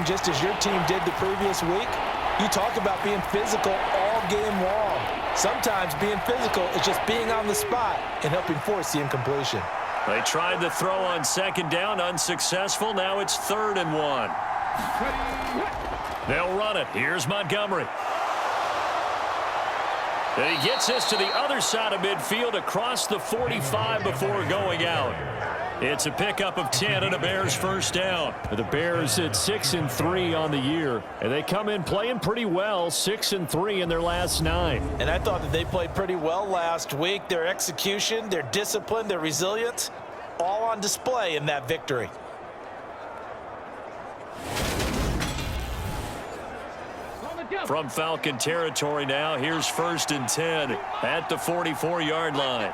just as your team did the previous week. You talk about being physical all game long. Sometimes being physical is just being on the spot and helping force the incompletion. They tried the throw on second down, unsuccessful. Now it's 3rd and 1. They'll run it. Here's Montgomery. And he gets this to the other side of midfield across the 45 before going out. It's a pickup of 10 and a Bears first down. The Bears at 6-3 on the year, and they come in playing pretty well, 6-3 in their last 9. And I thought that they played pretty well last week. Their execution, their discipline, their resilience, all on display in that victory. From Falcon territory now, here's 1st and 10 at the 44-yard line.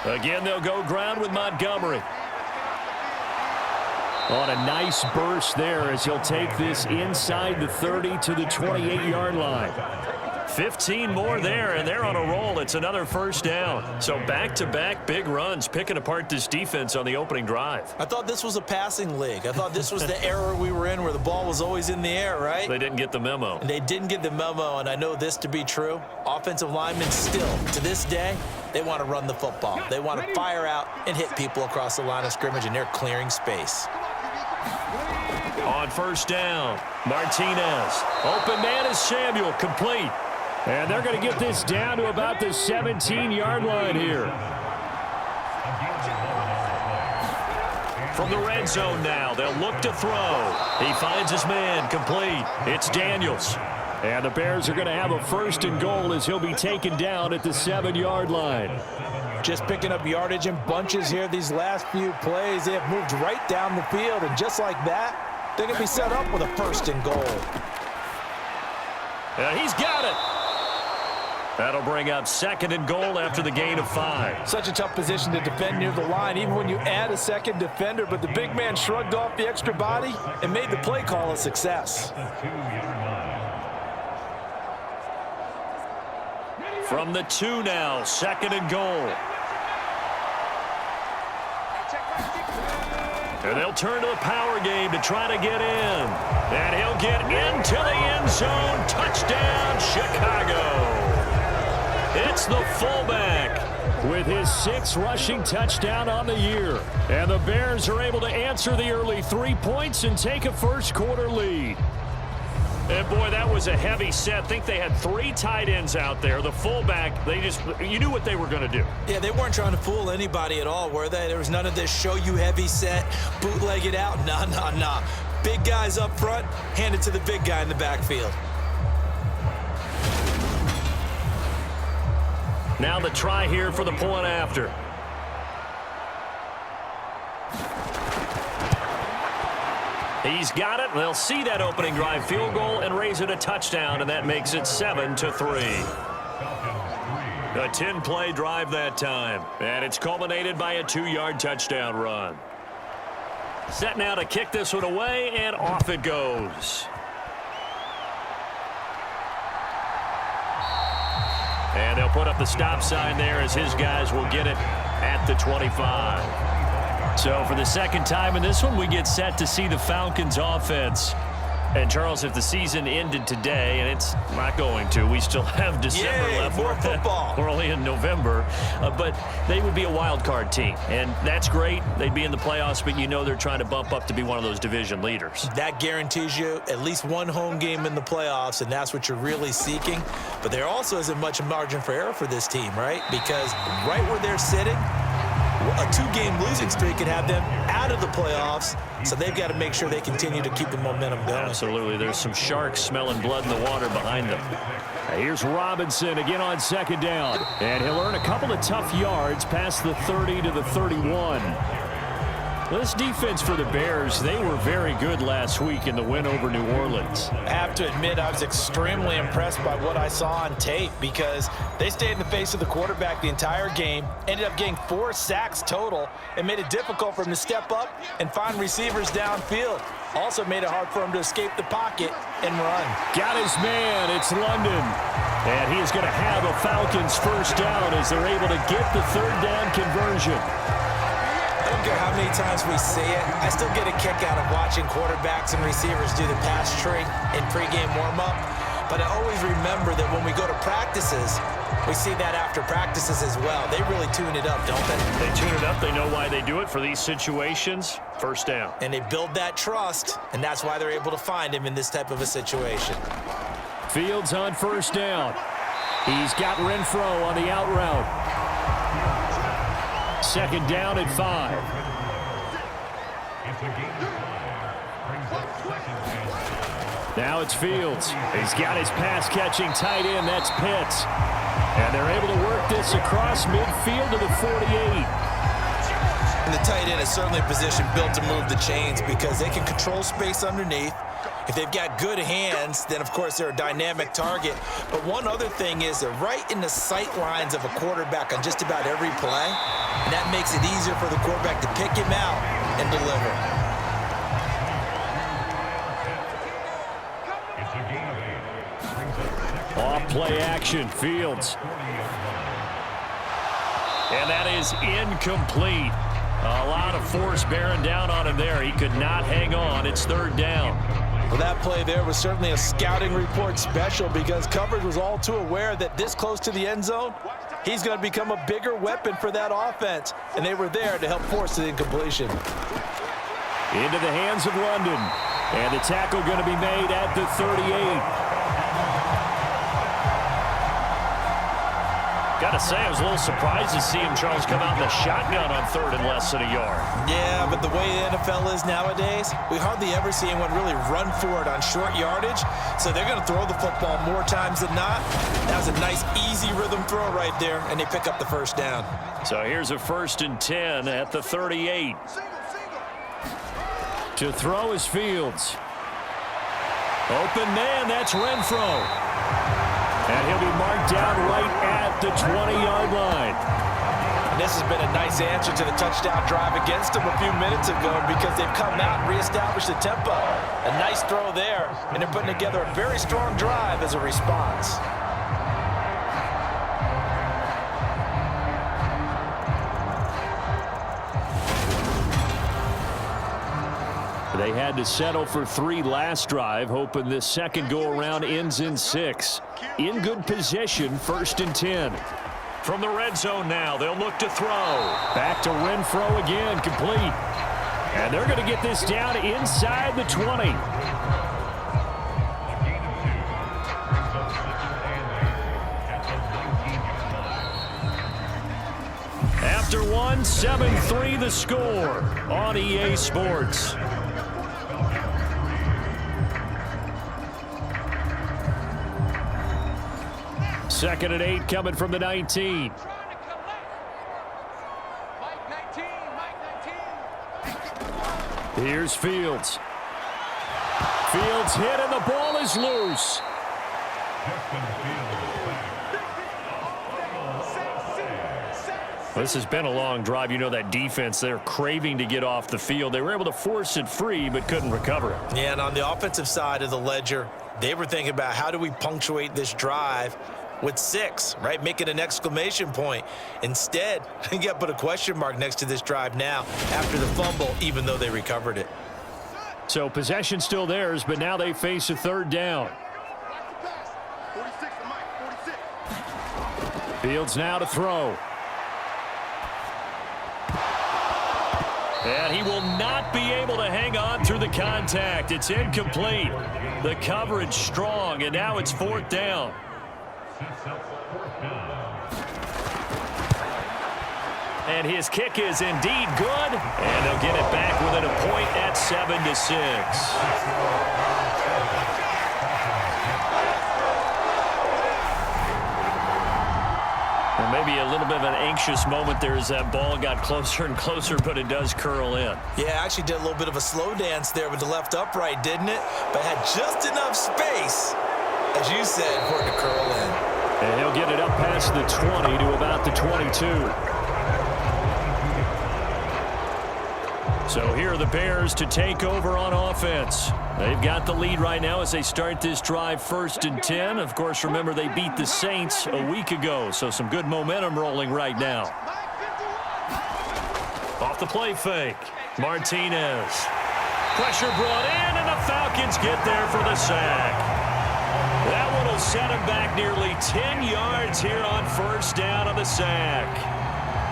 Again, they'll go ground with Montgomery. On a nice burst there as he'll take this inside the 30 to the 28-yard line. 15 more there, and they're on a roll. It's another first down. So back-to-back big runs, picking apart this defense on the opening drive. I thought this was a passing league. I thought this was the era we were in where the ball was always in the air, right? They didn't get the memo. And they didn't get the memo, and I know this to be true. Offensive linemen still, to this day, they want to run the football. They want to fire out and hit people across the line of scrimmage, and they're clearing space. On first down, Martinez. Open man is Samuel, complete. And they're going to get this down to about the 17-yard line here. From the red zone now, they'll look to throw. He finds his man, complete. It's Daniels. And the Bears are going to have a 1st and goal as he'll be taken down at the 7-yard line. Just picking up yardage in bunches here these last few plays. They have moved right down the field, and just like that, they're going to be set up with a 1st and goal. He's got it. That'll bring up 2nd and goal after the gain of 5. Such a tough position to defend near the line, even when you add a second defender, but the big man shrugged off the extra body and made the play call a success. From the 2 now, 2nd and goal. And they'll turn to the power game to try to get in. And he'll get into the end zone. Touchdown, Chicago. It's the fullback with his 6th rushing touchdown on the year. And the Bears are able to answer the early 3 points and take a first-quarter lead. And, boy, that was a heavy set. I think they had 3 tight ends out there. The fullback, you knew what they were going to do. Yeah, they weren't trying to fool anybody at all, were they? There was none of this show you heavy set, bootleg it out. Nah. Big guys up front, hand it to the big guy in the backfield. Now the try here for the point after. He's got it. They'll see that opening drive field goal and raise it a touchdown, and that makes it 7-3. A 10-play drive that time, and it's culminated by a 2-yard touchdown run. Set now to kick this one away, and off it goes. And they'll put up the stop sign there as his guys will get it at the 25. So for the second time in this one, we get set to see the Falcons offense. And, Charles, if the season ended today, and it's not going to, we still have December left. More football. We're only in November. But they would be a wild card team. And that's great. They'd be in the playoffs, but you know they're trying to bump up to be one of those division leaders. That guarantees you at least one home game in the playoffs, and that's what you're really seeking. But there also isn't much margin for error for this team, right? Because right where they're sitting, a 2-game losing streak could have them out of the playoffs, so they've got to make sure they continue to keep the momentum going. Absolutely. There's some sharks smelling blood in the water behind them. Here's Robinson again on 2nd down, and he'll earn a couple of tough yards past the 30 to the 31. This defense for the Bears, they were very good last week in the win over New Orleans. I have to admit, I was extremely impressed by what I saw on tape because they stayed in the face of the quarterback the entire game, ended up getting 4 sacks total, and made it difficult for him to step up and find receivers downfield. Also made it hard for him to escape the pocket and run. Got his man. It's London. And he is going to have a Falcons first down as they're able to get the 3rd down conversion. I don't care how many times we see it. I still get a kick out of watching quarterbacks and receivers do the pass tree in pregame warm-up. But I always remember that when we go to practices, we see that after practices as well. They really tune it up, don't they? They tune it up. They know why they do it for these situations. First down. And they build that trust, and that's why they're able to find him in this type of a situation. Fields on first down. He's got Renfro on the out route. Second down at 5. Now it's Fields. He's got his pass-catching tight end. That's Pitts. And they're able to work this across midfield to the 48. And the tight end is certainly a position built to move the chains because they can control space underneath. If they've got good hands, then, of course, they're a dynamic target. But one other thing is they're right in the sight lines of a quarterback on just about every play. And that makes it easier for the quarterback to pick him out and deliver. Off play action, Fields. And that is incomplete. A lot of force bearing down on him there. He could not hang on. It's third down. Well, that play there was certainly a scouting report special because coverage was all too aware that this close to the end zone, he's going to become a bigger weapon for that offense. And they were there to help force the incompletion. Into the hands of London. And the tackle going to be made at the 38. Got to say, I was a little surprised to see him, Charles, come out in the shotgun on third and less than a yard. Yeah, but the way the NFL is nowadays, we hardly ever see anyone really run for it on short yardage. So they're going to throw the football more times than not. That was a nice, easy rhythm throw right there, and they pick up the first down. So here's a 1st and 10 at the 38. To throw is Fields. Open man, that's Renfro. And he'll be marked down right at the 20-yard line. And this has been a nice answer to the touchdown drive against them a few minutes ago because they've come out and reestablished the tempo. A nice throw there, and they're putting together a very strong drive as a response. They had to settle for 3 last drive, hoping this second go-around ends in 6. In good position, 1st and 10. From the red zone now, they'll look to throw. Back to Renfro again, complete. And they're going to get this down inside the 20. After one, 7-3 the score on EA Sports. Second and 8 coming from the 19. Here's Fields. Fields hit and the ball is loose. This has been a long drive. You know that defense, they're craving to get off the field. They were able to force it free but couldn't recover it. Yeah, and on the offensive side of the ledger, they were thinking about how do we punctuate this drive with 6, right? Make it an exclamation point. Instead, you got to put a question mark next to this drive now after the fumble, even though they recovered it. So possession still theirs, but now they face a third down. Fields now to throw. And he will not be able to hang on through the contact. It's incomplete. The coverage strong, and now it's 4th down. And his kick is indeed good, and they'll get it back within a point at 7-6. Well, maybe a little bit of an anxious moment there as that ball got closer and closer, but it does curl in. Yeah, actually did a little bit of a slow dance there with the left upright, didn't it? But had just enough space, as you said, for it to curl in. And he'll get it up past the 20 to about the 22. So here are the Bears to take over on offense. They've got the lead right now as they start this drive 1st and 10. Of course, remember they beat the Saints a week ago, so some good momentum rolling right now. Off off the play fake. Martinez. Pressure brought in, and the Falcons get there for the sack. That one will set him back nearly 10 yards here on first down on the sack.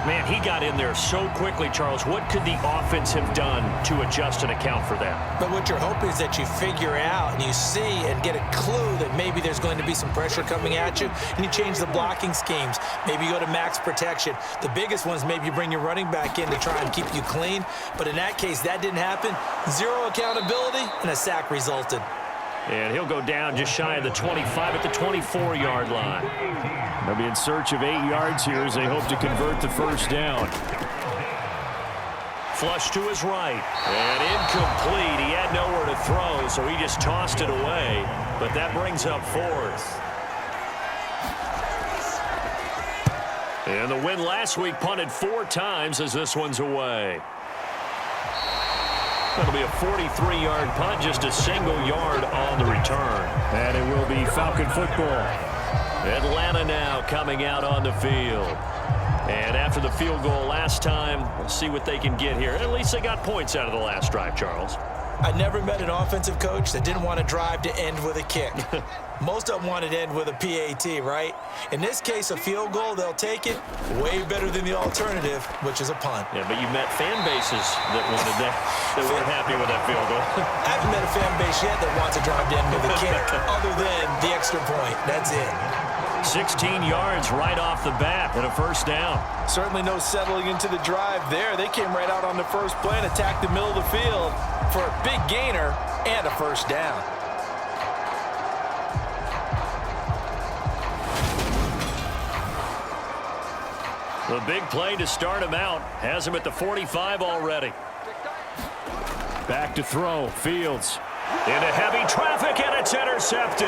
Man, he got in there so quickly, Charles. What could the offense have done to adjust and account for that? But what you're hoping is that you figure out and you see and get a clue that maybe there's going to be some pressure coming at you, and you change the blocking schemes. Maybe you go to max protection. The biggest one is maybe you bring your running back in to try and keep you clean. But in that case, that didn't happen. Zero accountability, and a sack resulted. And he'll go down just shy of the 25 at the 24-yard line. They'll be in search of 8 yards here as they hope to convert the first down. Flush to his right. And incomplete. He had nowhere to throw, so he just tossed it away. But that brings up fourth. And the win last week punted 4 times as this one's away. That'll be a 43-yard punt, just a single yard on the return. And it will be Falcon football. Atlanta now coming out on the field. And after the field goal last time, we'll see what they can get here. At least they got points out of the last drive, Charles. I never met an offensive coach that didn't want to drive to end with a kick. Most of them wanted to end with a PAT, right? In this case, a field goal, they'll take it way better than the alternative, which is a punt. Yeah, but you met fan bases that wanted that weren't happy with that field goal. I haven't met a fan base yet that wants to drive to end with a kick, other than the extra point. That's it. 16 yards right off the bat and a first down. Certainly no settling into the drive there. They came right out on the first play and attacked the middle of the field for a big gainer and a first down. The big play to start him out has him at the 45 already. Back to throw. Fields. Into heavy traffic, and it's intercepted.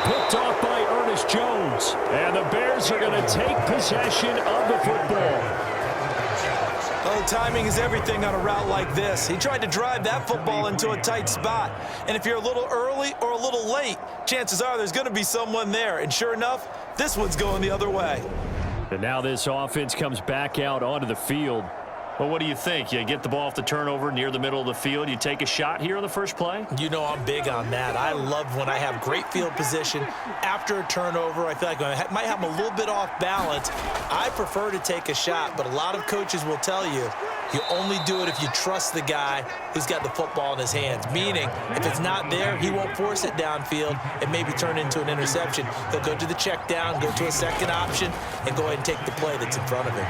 Picked off by Ernest Jones. And the Bears are going to take possession of the football. Oh, timing is everything on a route like this. He tried to drive that football into a tight spot. And if you're a little early or a little late, chances are there's going to be someone there. And sure enough, this one's going the other way. And now this offense comes back out onto the field. Well, what do you think? You get the ball off the turnover near the middle of the field. You take a shot here on the first play? You know I'm big on that. I love when I have great field position. After a turnover, I feel like I might have a little bit off balance. I prefer to take a shot, but a lot of coaches will tell you, you only do it if you trust the guy who's got the football in his hands. Meaning, if it's not there, he won't force it downfield and maybe turn into an interception. He'll go to the check down, go to a second option, and go ahead and take the play that's in front of him.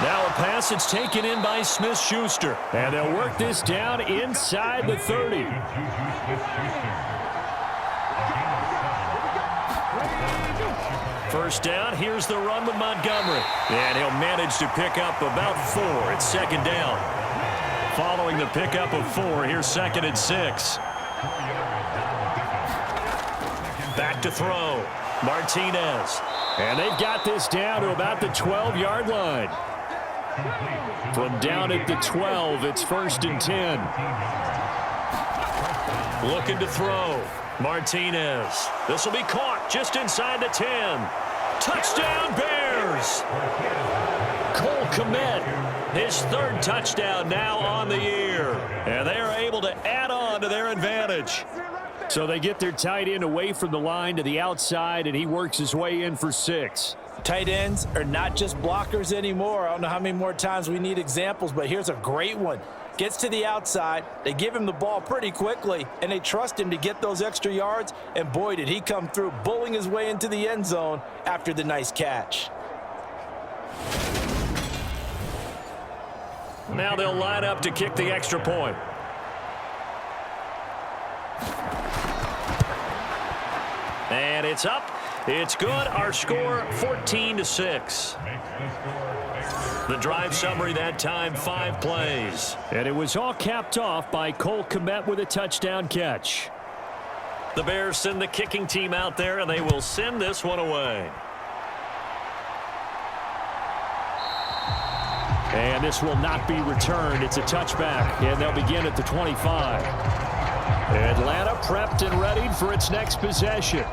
Now a pass that's taken in by Smith-Schuster. And they'll work this down inside the 30. First down, here's the run with Montgomery. And he'll manage to pick up about 4. It's second down. Following the pickup of 4, here's 2nd and 6. Back to throw. Martinez. And they've got this down to about the 12-yard line. From down at the 12, it's 1st and 10. Looking to throw. Martinez. This will be caught just inside the 10. Touchdown, Bears! Cole Kmet, his 3rd touchdown now on the year. And they are able to add on to their advantage. So they get their tight end away from the line to the outside, and he works his way in for 6. Tight ends are not just blockers anymore. I don't know how many more times we need examples, but here's a great one. Gets to the outside, they give him the ball pretty quickly, and they trust him to get those extra yards, and boy, did he come through, bullying his way into the end zone after the nice catch. Now they'll line up to kick the extra point. And it's up. It's good. Our score, 14-6. The drive summary that time, 5 plays. And it was all capped off by Cole Kmet with a touchdown catch. The Bears send the kicking team out there, and they will send this one away. And this will not be returned. It's a touchback, and they'll begin at the 25. Atlanta prepped and ready for its next possession.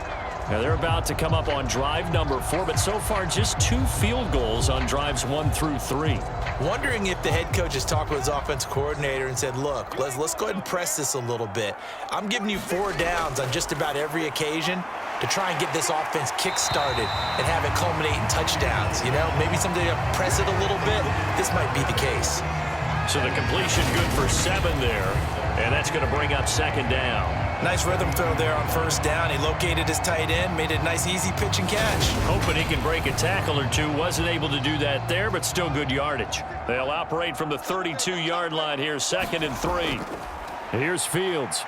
Now they're about to come up on drive number 4, but so far just 2 field goals on drives 1 through 3. Wondering if the head coach has talked with his offensive coordinator and said, look, let's go ahead and press this a little bit. I'm giving you 4 downs on just about every occasion to try and get this offense kick-started and have it culminate in touchdowns. You know, maybe someday you press it a little bit. This might be the case. So the completion good for 7 there, and that's going to bring up 2nd down. Nice rhythm throw there on 1st down. He located his tight end, made it a nice, easy pitch and catch. Hoping he can break a tackle or two. Wasn't able to do that there, but still good yardage. They'll operate from the 32-yard line here, 2nd and 3. Here's Fields.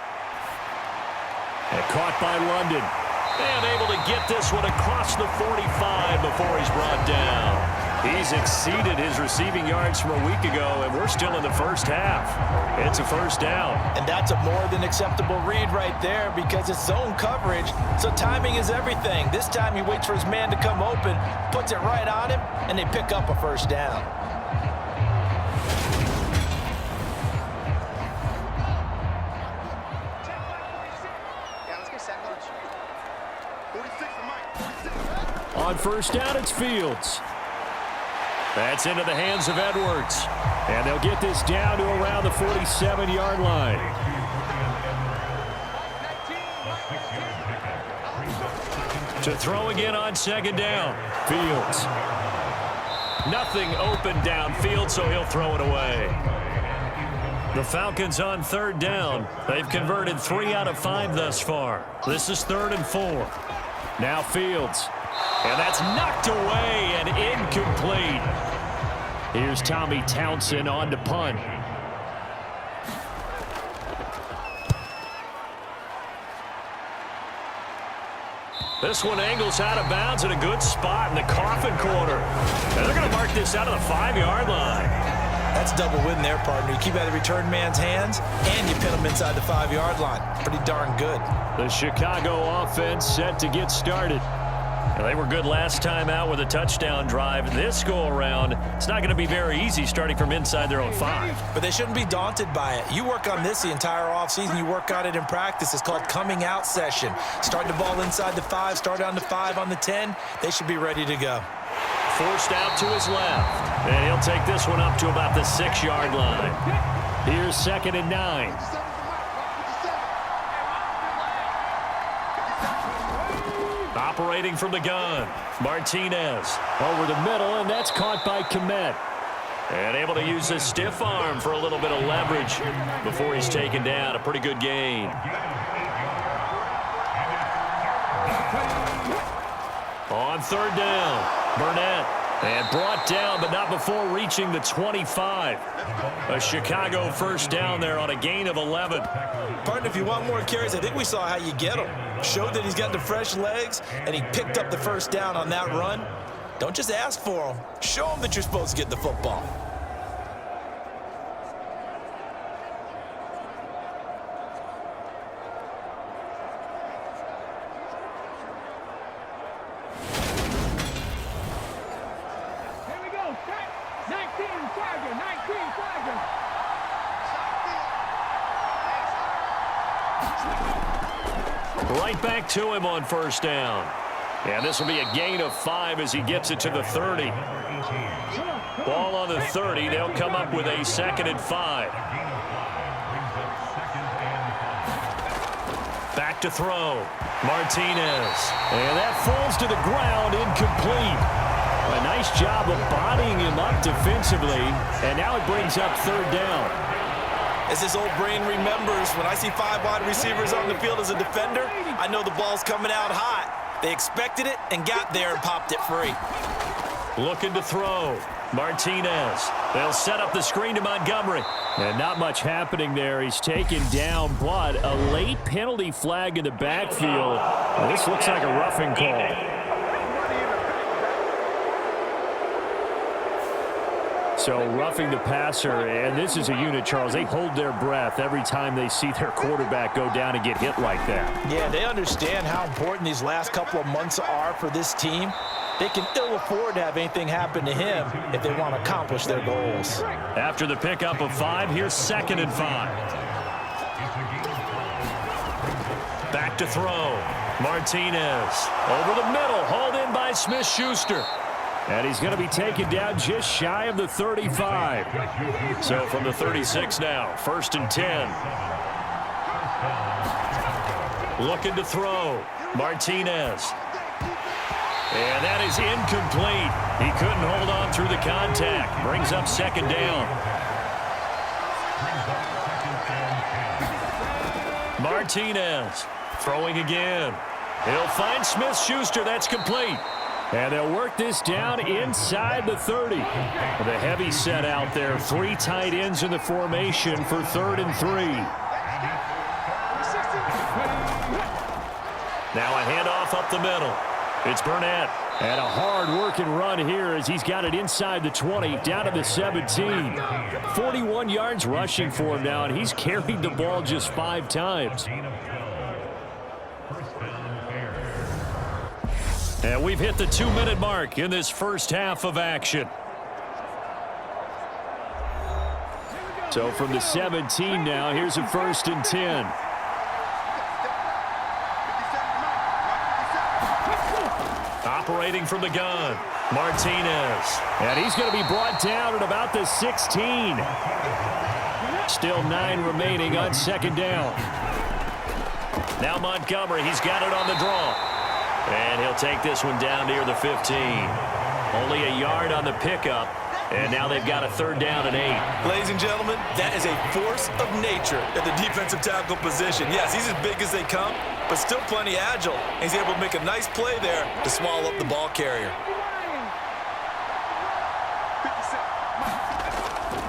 And caught by London. And able to get this one across the 45 before he's brought down. He's exceeded his receiving yards from a week ago, and we're still in the 1st half. It's a 1st down. And that's a more than acceptable read right there because it's zone coverage, so timing is everything. This time he waits for his man to come open, puts it right on him, and they pick up a 1st down. On 1st down, it's Fields. That's into the hands of Edwards. And they'll get this down to around the 47-yard line. To throw again on 2nd down. Fields. Nothing open downfield, so he'll throw it away. The Falcons on 3rd down. They've converted 3 out of 5 thus far. This is 3rd and 4. Now Fields. And that's knocked away and incomplete. Here's Tommy Townsend on to punt. This one angles out of bounds in a good spot in the coffin corner. And they're going to mark this out of the 5-yard line. That's double win there, partner. You keep out of the return man's hands, and you pin him inside the 5-yard line. Pretty darn good. The Chicago offense set to get started. They were good last time out with a touchdown drive. This go-around, it's not going to be very easy starting from inside their own 5. But they shouldn't be daunted by it. You work on this the entire offseason. You work on it in practice. It's called coming out session. Start the ball inside the 5, start on the 5, on the 10. They should be ready to go. Forced out to his left. And he'll take this one up to about the 6-yard line. Here's 2nd and 9. Operating from the gun, Martinez. Over the middle, and that's caught by Kmet. And able to use his stiff arm for a little bit of leverage before he's taken down. A pretty good gain. On 3rd down, Burnett. And brought down, but not before reaching the 25. A Chicago 1st down there on a gain of 11. Partner, if you want more carries, I think we saw how you get him. Showed that he's got the fresh legs, and he picked up the 1st down on that run. Don't just ask for him. Show him that you're supposed to get the football. Right back to him on 1st down. And this will be a gain of 5 as he gets it to the 30. Ball on the 30. They'll come up with a 2nd and 5. Back to throw. Martinez. And that falls to the ground, incomplete. A nice job of bodying him up defensively. And now it brings up 3rd down. As his old brain remembers, when I see 5 wide receivers on the field as a defender, I know the ball's coming out hot. They expected it and got there and popped it free. Looking to throw. Martinez. They'll set up the screen to Montgomery. And not much happening there. He's taken down, but a late penalty flag in the backfield. This looks like a roughing call. So roughing the passer, and this is a unit, Charles. They hold their breath every time they see their quarterback go down and get hit like that. Yeah, they understand how important these last couple of months are for this team. They can ill afford to have anything happen to him if they want to accomplish their goals. After the pickup of 5, here's 2nd and 5. Back to throw. Martinez over the middle, hauled in by Smith-Schuster. And he's going to be taken down just shy of the 35. So from the 36 now, 1st and 10. Looking to throw. Martinez. And that is incomplete. He couldn't hold on through the contact. Brings up 2nd down. Martinez throwing again. He'll find Smith-Schuster. That's complete. And they'll work this down inside the 30. With a heavy set out there. 3 tight ends in the formation for 3rd and 3. Now a handoff up the middle. It's Burnett. And a hard-working run here as he's got it inside the 20, down to the 17. 41 yards rushing for him now, and he's carried the ball just 5 times. And we've hit the 2-minute mark in this first half of action. So from the 17 now, here's a 1st and 10. Operating from the gun, Martinez. And he's going to be brought down at about the 16. Still 9 remaining on 2nd down. Now Montgomery, he's got it on the draw. And he'll take this one down near the 15. Only a yard on the pickup. And now they've got a 3rd down and 8. Ladies and gentlemen, that is a force of nature at the defensive tackle position. Yes, he's as big as they come, but still plenty agile. He's able to make a nice play there to swallow up the ball carrier.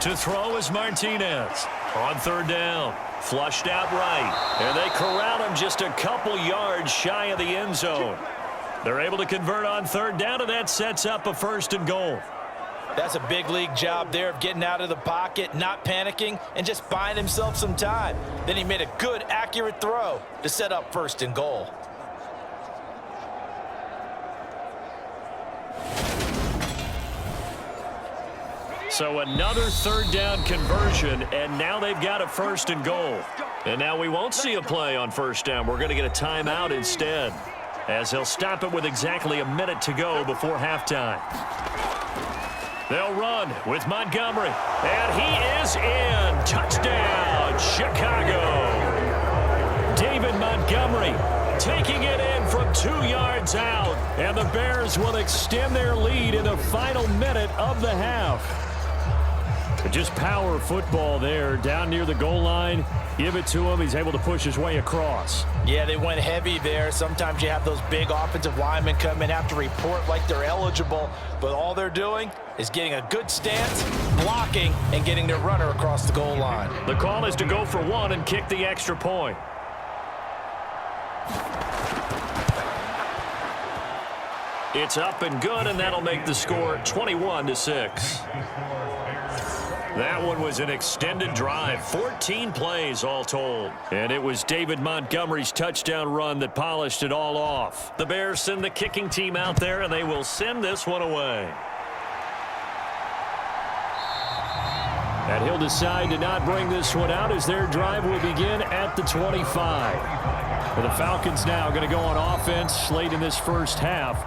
To throw is Martinez. On 3rd down. Flushed out right. And they corral him just a couple yards shy of the end zone. They're able to convert on 3rd down, and that sets up a 1st and goal. That's a big league job there of getting out of the pocket, not panicking, and just buying himself some time. Then he made a good, accurate throw to set up 1st and goal. So another 3rd down conversion, and now they've got a 1st and goal. And now we won't see a play on 1st down. We're going to get a timeout instead, as they'll stop it with exactly a minute to go before halftime. They'll run with Montgomery, and he is in. Touchdown, Chicago. David Montgomery taking it in from 2 yards out, and the Bears will extend their lead in the final minute of the half. Just power football there down near the goal line. Give it to him. He's able to push his way across. Yeah, they went heavy there. Sometimes you have those big offensive linemen come in, have to report like they're eligible, but all they're doing is getting a good stance, blocking, and getting their runner across the goal line. The call is to go for 1 and kick the extra point. It's up and good, and that'll make the score 21-6. That one was an extended drive, 14 plays all told. And it was David Montgomery's touchdown run that polished it all off. The Bears send the kicking team out there, and they will send this one away. And he'll decide to not bring this one out as their drive will begin at the 25. Well, the Falcons now going to go on offense late in this first half.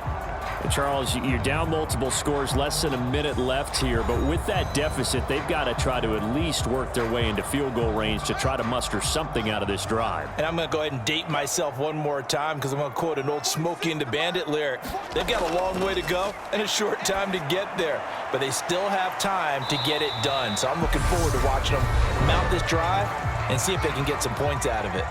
And Charles, you're down multiple scores, less than a minute left here. But with that deficit, they've got to try to at least work their way into field goal range to try to muster something out of this drive. And I'm going to go ahead and date myself one more time because I'm going to quote an old Smokey and the Bandit lyric. They've got a long way to go and a short time to get there. But they still have time to get it done. So I'm looking forward to watching them mount this drive and see if they can get some points out of it.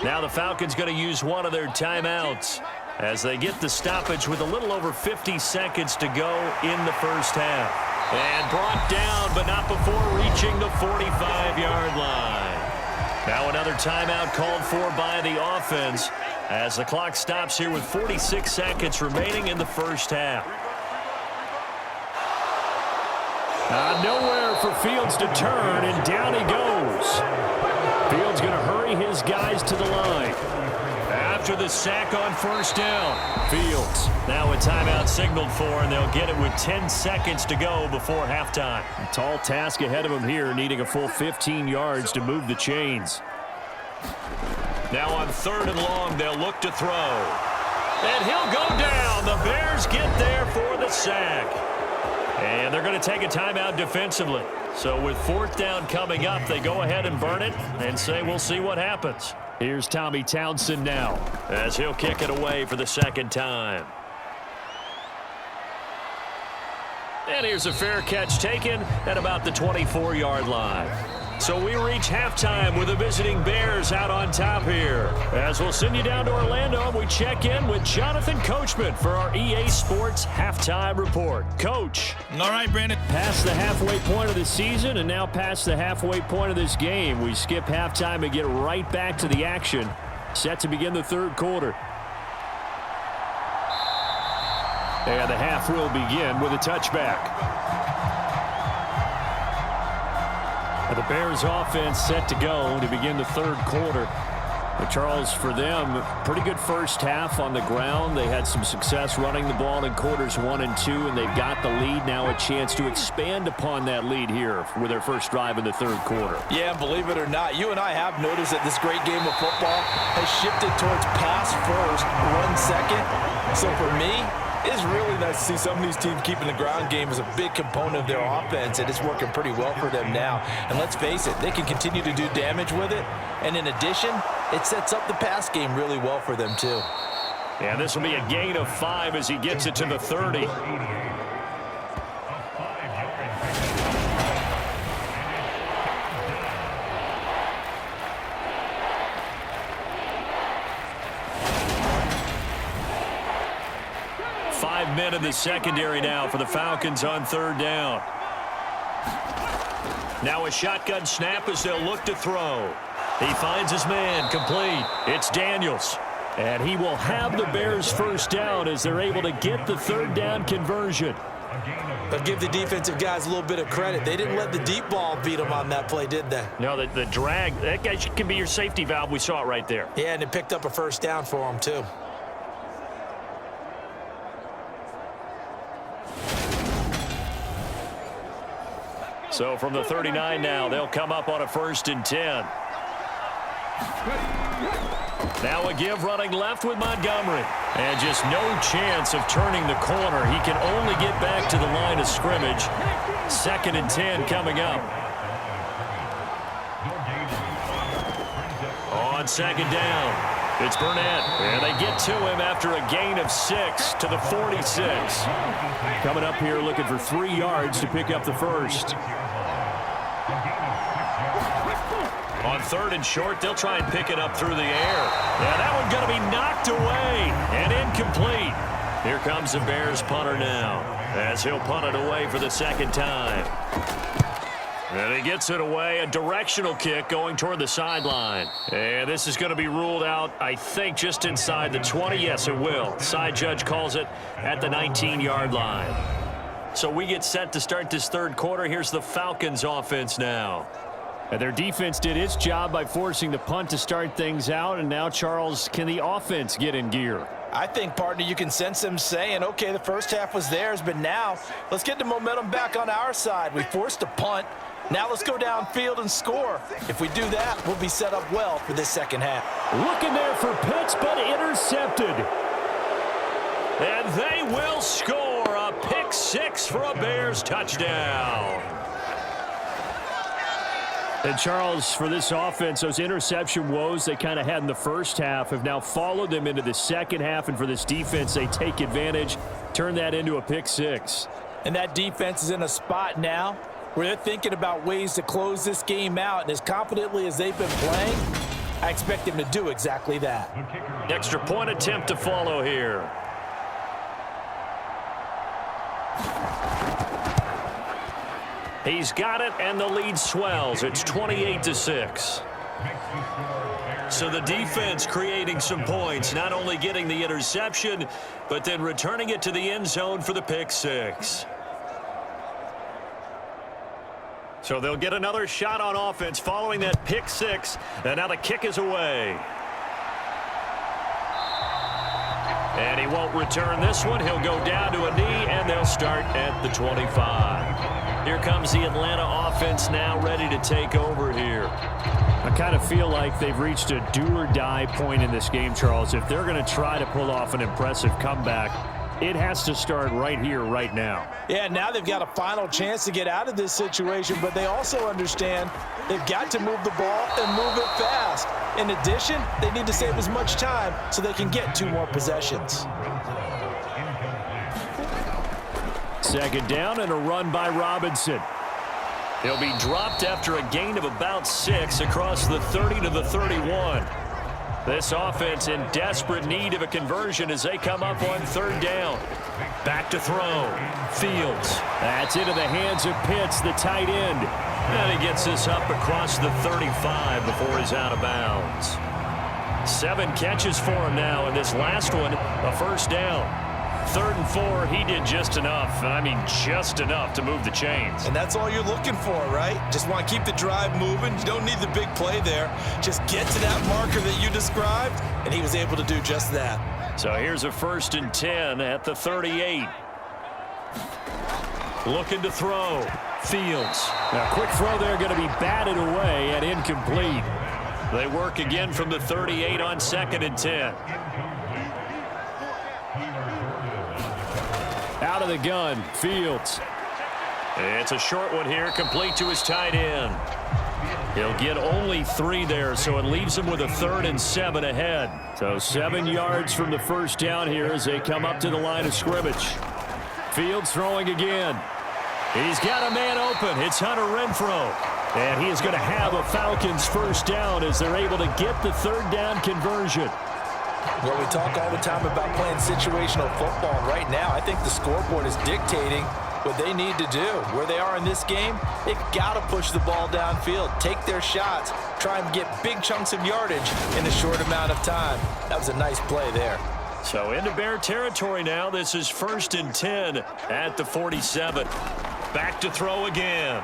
Now the Falcons going to use one of their timeouts as they get the stoppage with a little over 50 seconds to go in the first half. And brought down, but not before reaching the 45-yard line. Now another timeout called for by the offense as the clock stops here with 46 seconds remaining in the first half. Nowhere for Fields to turn, and down he goes. Fields going to hurry his guys to the line. After the sack on first down, Fields now a timeout signaled for, and they'll get it with 10 seconds to go before halftime. A tall task ahead of him here, needing a full 15 yards to move the chains. Now on 3rd and long, they'll look to throw. And he'll go down. The Bears get there for the sack. And they're going to take a timeout defensively. So with 4th down coming up, they go ahead and burn it and say we'll see what happens. Here's Tommy Townsend now, as he'll kick it away for the 2nd time. And here's a fair catch taken at about the 24-yard line. So we reach halftime with the visiting Bears out on top here. As we'll send you down to Orlando, we check in with Jonathan Coachman for our EA Sports Halftime Report. Coach. All right, Brandon. Past the halfway point of the season and now past the halfway point of this game. We skip halftime and get right back to the action. Set to begin the 3rd quarter. And the half will begin with a touchback. The Bears offense set to go to begin the 3rd quarter. But Charles, for them, pretty good first half on the ground. They had some success running the ball in quarters 1 and 2, and they've got the lead. Now a chance to expand upon that lead here with their first drive in the 3rd quarter. Yeah, believe it or not, you and I have noticed that this great game of football has shifted towards pass first, run second. So for me, it's really nice to see some of these teams keeping the ground game as a big component of their offense, and it's working pretty well for them now. And let's face it, they can continue to do damage with it. And in addition, it sets up the pass game really well for them too. Yeah, this will be a gain of 5 as he gets it to the 30. Men in the secondary now for the Falcons on 3rd down. Now a shotgun snap as they'll look to throw. He finds his man, complete. It's Daniels. And he will have the Bears first down as they're able to get the 3rd down conversion. But give the defensive guys a little bit of credit. They didn't let the deep ball beat them on that play, did they? No, the drag, that guy can be your safety valve. We saw it right there. Yeah, and it picked up a first down for them too. So from the 39 now, they'll come up on a 1st and 10. Now a give running left with Montgomery. And just no chance of turning the corner. He can only get back to the line of scrimmage. 2nd and 10 coming up. On 2nd down, it's Burnett. And they get to him after a gain of 6 to the 46. Coming up here looking for 3 yards to pick up the first. On 3rd and short, they'll try and pick it up through the air. Yeah, that one's going to be knocked away and incomplete. Here comes the Bears punter now as he'll punt it away for the 2nd time. And he gets it away, a directional kick going toward the sideline. And this is going to be ruled out, I think, just inside the 20. Yes, it will. Side judge calls it at the 19-yard line. So we get set to start this 3rd quarter. Here's the Falcons offense now. And their defense did its job by forcing the punt to start things out. And now, Charles, can the offense get in gear? I think, partner, you can sense them saying, okay, the first half was theirs, but now let's get the momentum back on our side. We forced a punt. Now let's go downfield and score. If we do that, we'll be set up well for this 2nd half. Looking there for Pitts, but intercepted. And they will score a pick 6 for a Bears touchdown. And, Charles, for this offense, those interception woes they kind of had in the first half have now followed them into the 2nd half. And for this defense, they take advantage, turn that into a pick 6. And that defense is in a spot now where they're thinking about ways to close this game out. And as confidently as they've been playing, I expect them to do exactly that. Extra point attempt to follow here. He's got it, and the lead swells. It's 28-6. So the defense creating some points, not only getting the interception, but then returning it to the end zone for the pick 6. So they'll get another shot on offense following that pick 6, and now the kick is away. And he won't return this one. He'll go down to a knee, and they'll start at the 25. Here comes the Atlanta offense now ready to take over here. I kind of feel like they've reached a do-or-die point in this game, Charles. If they're going to try to pull off an impressive comeback, it has to start right here, right now. Yeah, now they've got a final chance to get out of this situation, but they also understand they've got to move the ball and move it fast. In addition, they need to save as much time so they can get 2 more possessions. Second down and a run by Robinson. He'll be dropped after a gain of about 6 across the 30 to the 31. This offense in desperate need of a conversion as they come up on 3rd down. Back to throw. Fields. That's into the hands of Pitts, the tight end. And he gets this up across the 35 before he's out of bounds. 7 catches for him now, and this last one, a first down. 3rd and 4, he did just enough. I mean, just enough to move the chains. And that's all you're looking for, right? Just want to keep the drive moving. You don't need the big play there. Just get to that marker that you described, and he was able to do just that. So here's a 1st and 10 at the 38. Looking to throw. Fields. Now, quick throw there going to be batted away and incomplete. They work again from the 38 on 2nd and 10. Out of the gun, Fields. It's a short one here, complete to his tight end. He'll get only 3 there, so it leaves him with a 3rd and 7 ahead. So 7 yards from the first down here as they come up to the line of scrimmage. Fields throwing again. He's got a man open. It's Hunter Renfrow. And he is going to have a Falcons first down as they're able to get the 3rd down conversion. Well, we talk all the time about playing situational football. Right now, I think the scoreboard is dictating what they need to do. Where they are in this game, they've got to push the ball downfield, take their shots, try and get big chunks of yardage in a short amount of time. That was a nice play there. So into Bear territory now. This is 1st and 10 at the 47. Back to throw again.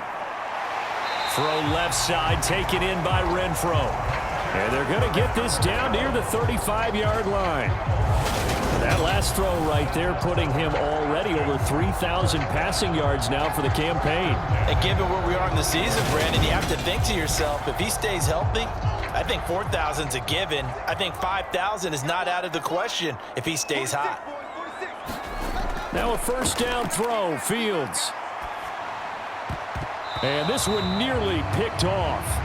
Throw left side, taken in by Renfrow. And they're going to get this down near the 35-yard line. That last throw right there putting him already over 3,000 passing yards now for the campaign. And given where we are in the season, Brandon, you have to think to yourself, if he stays healthy, I think 4,000's a given. I think 5,000 is not out of the question if he stays hot. Now a first down throw, Fields. And this one nearly picked off.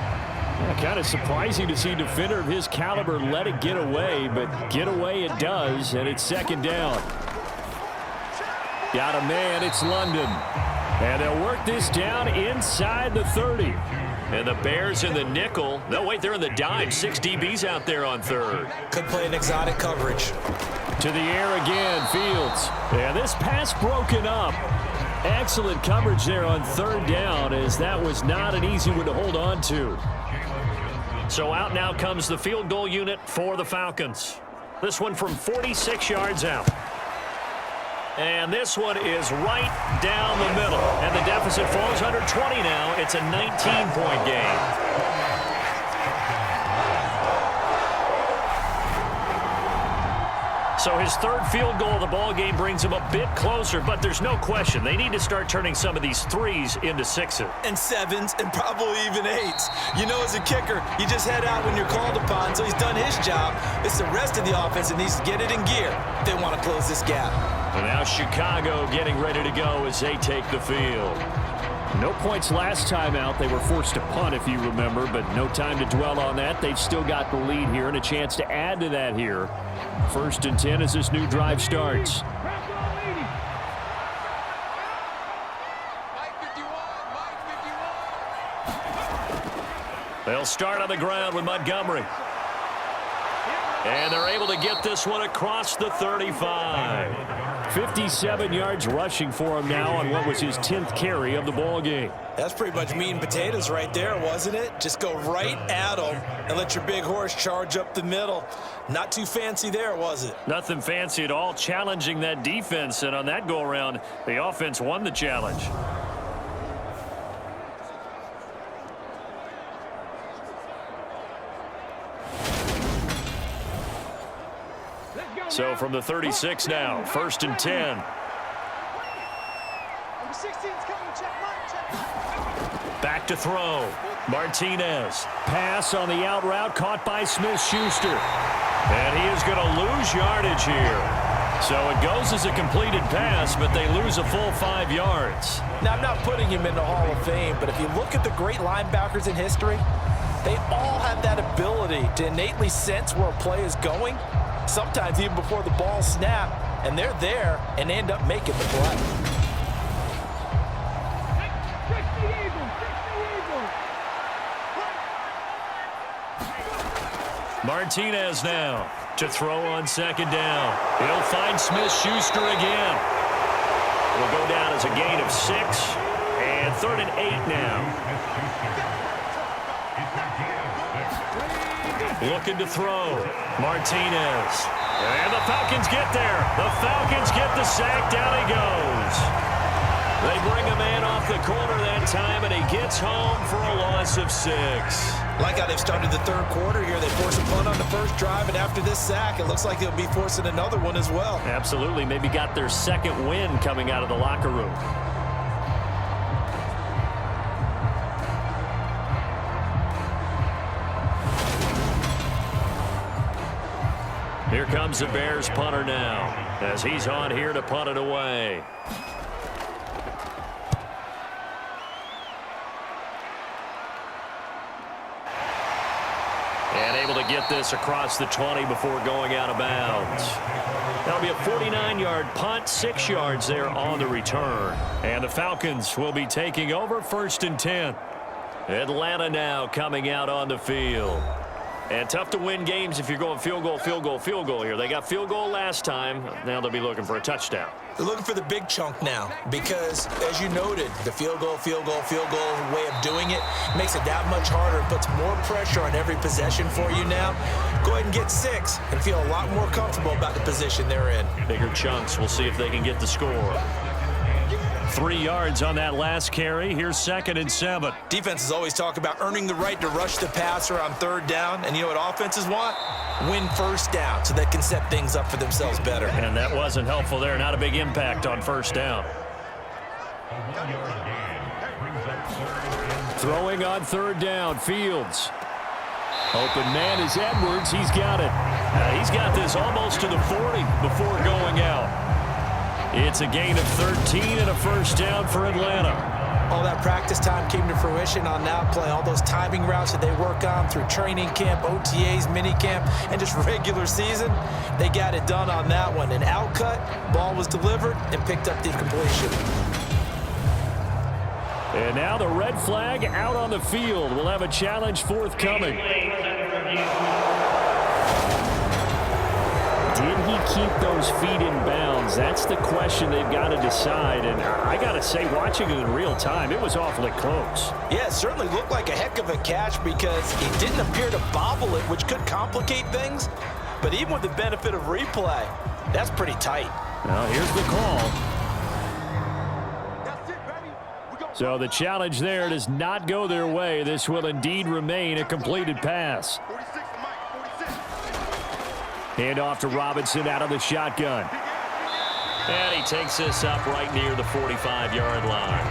Kind of surprising to see a defender of his caliber let it get away, but get away it does, and it's 2nd down. Got a man, it's London. And they'll work this down inside the 30. And the Bears in the nickel. No, wait, they're in the dime. 6 DBs out there on 3rd. Could play an exotic coverage. To the air again, Fields. And this pass broken up. Excellent coverage there on 3rd down, as that was not an easy one to hold on to. So out now comes the field goal unit for the Falcons. This one from 46 yards out. And this one is right down the middle. And the deficit falls under 20 now. It's a 19-point game. So his 3rd field goal of the ball game brings him a bit closer, but there's no question they need to start turning some of these 3s into 6s. And 7s and probably even 8s. You know, as a kicker, you just head out when you're called upon, so he's done his job. It's the rest of the offense that needs to get it in gear if they want to close this gap. And now Chicago getting ready to go as they take the field. No points last time out. They were forced to punt, if you remember, but no time to dwell on that. They've still got the lead here and a chance to add to that here. 1st and 10 as this new drive starts. They'll start on the ground with Montgomery. And they're able to get this one across the 35. 57 yards rushing for him now on what was his 10th carry of the ball game. That's pretty much meat and potatoes right there, wasn't it? Just go right at him and let your big horse charge up the middle. Not too fancy there, was it? Nothing fancy at all, challenging that defense. And on that go-around, the offense won the challenge. So from the 36 now, 1st and 10. Back to throw. Martinez. Pass on the out route caught by Smith-Schuster. And he is going to lose yardage here. So it goes as a completed pass, but they lose a full 5 yards. Now, I'm not putting him in the Hall of Fame, but if you look at the great linebackers in history, they all have that ability to innately sense where a play is going, sometimes even before the ball snaps, and they're there and end up making the play. Martinez now to throw on second down. He'll find Smith-Schuster again. Will go down as a gain of 6, and 3rd and 8 now. Looking to throw. Martinez. And the Falcons get there. The Falcons get the sack. Down he goes. They bring a man off the corner that time, and he gets home for a loss of 6. Like how they've started the third quarter here. They force a punt on the first drive, and after this sack, it looks like they'll be forcing another one as well. Absolutely. Maybe got their second win coming out of the locker room. Here comes the Bears punter now, as he's on here to punt it away. And able to get this across the 20 before going out of bounds. That'll be a 49-yard punt, 6 yards there on the return. And the Falcons will be taking over 1st and 10. Atlanta now coming out on the field. And tough to win games if you're going field goal, field goal, field goal here. They got field goal last time. Now they'll be looking for a touchdown. They're looking for the big chunk now because, as you noted, the field goal way of doing it makes it that much harder. It puts more pressure on every possession for you now. Go ahead and get 6 and feel a lot more comfortable about the position they're in. Bigger chunks. We'll see if they can get the score. 3 yards on that last carry. Here's 2nd and 7. Defenses always talk about earning the right to rush the passer on 3rd down. And you know what offenses want? Win 1st down so they can set things up for themselves better. And that wasn't helpful there. Not a big impact on 1st down. Throwing on 3rd down, Fields. Open man is Edwards. He's got it. He's got this almost to the 40 before going out. It's a gain of 13 and a 1st down for Atlanta. All that practice time came to fruition on that play. All those timing routes that they work on through training camp, OTAs, minicamp, and just regular season, they got it done on that one. An outcut, ball was delivered, and picked up the completion. And now the red flag out on the field. We'll have a challenge forthcoming. Did he keep those feet in bounds? That's the question they've got to decide. And I got to say, watching it in real time, it was awfully close. Yeah, it certainly looked like a heck of a catch because he didn't appear to bobble it, which could complicate things. But even with the benefit of replay, that's pretty tight. Now, here's the call. So the challenge there does not go their way. This will indeed remain a completed pass. Hand off to Robinson out of the shotgun. And he takes this up right near the 45-yard line.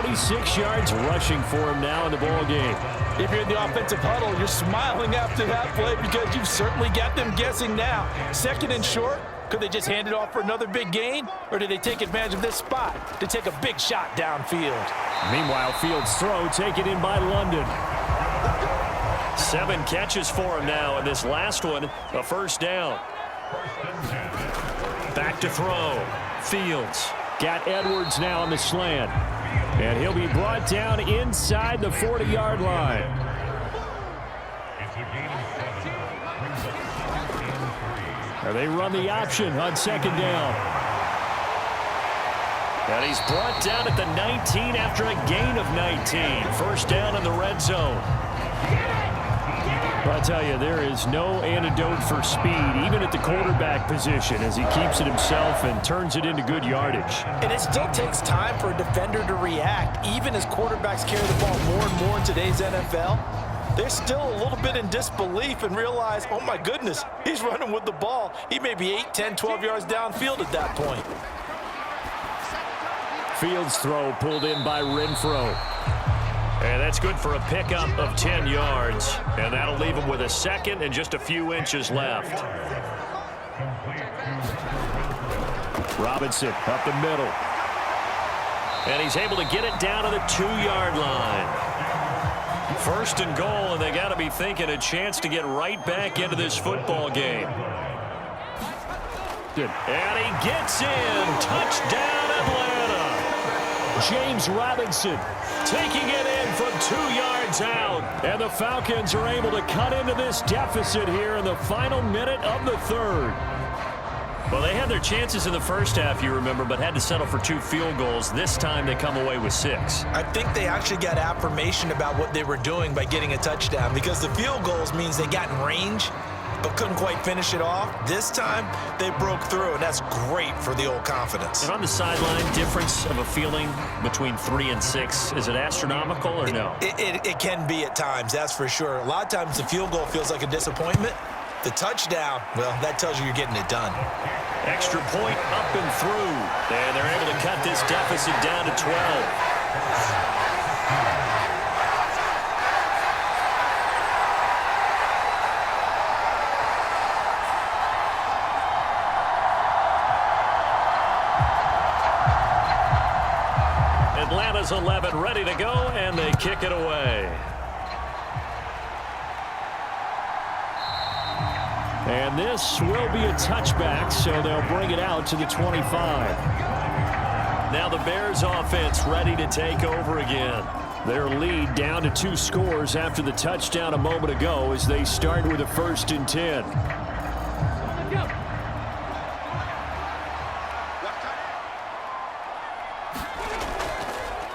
46 yards rushing for him now in the ball game. If you're in the offensive huddle, you're smiling after that play because you've certainly got them guessing now. 2nd and short, could they just hand it off for another big gain? Or did they take advantage of this spot to take a big shot downfield? Meanwhile, Fields' throw taken in by London. 7 catches for him now, and this last one, a 1st down. Back to throw. Fields. Got Edwards now on the slant. And he'll be brought down inside the 40-yard line. Now they run the option on 2nd down. And he's brought down at the 19 after a gain of 19. 1st down in the red zone. I'll tell you, there is no antidote for speed, even at the quarterback position, as he keeps it himself and turns it into good yardage. And it still takes time for a defender to react, even as quarterbacks carry the ball more and more in today's NFL. They're still a little bit in disbelief and realize, oh my goodness, he's running with the ball. He may be 8, 10, 12 yards downfield at that point. Fields' throw pulled in by Renfro. And that's good for a pickup of 10 yards. And that'll leave him with a second and just a few inches left. Robinson up the middle. And he's able to get it down to the 2-yard line. First and goal, and they got to be thinking a chance to get right back into this football game. Good. And he gets in. Touchdown, Atlanta. James Robinson taking it in from 2 yards out. And the Falcons are able to cut into this deficit here in the final minute of the third. Well, they had their chances in the first half, you remember, but had to settle for 2 field goals. This time they come away with 6. I think they actually got affirmation about what they were doing by getting a touchdown, because the field goals means they got in range but couldn't quite finish it off. This time they broke through, and that's great for the old confidence. And on the sideline, difference of a feeling between 3 and 6, is it astronomical or no? It can be at times, that's for sure. A lot of times the field goal feels like a disappointment. The touchdown, well, that tells you you're getting it done. Extra point up and through. And they're able to cut this deficit down to 12. Atlanta's 11 ready to go, and they kick it away. And this will be a touchback, so they'll bring it out to the 25. Now the Bears offense ready to take over again. Their lead down to 2 scores after the touchdown a moment ago as they start with a 1st and 10.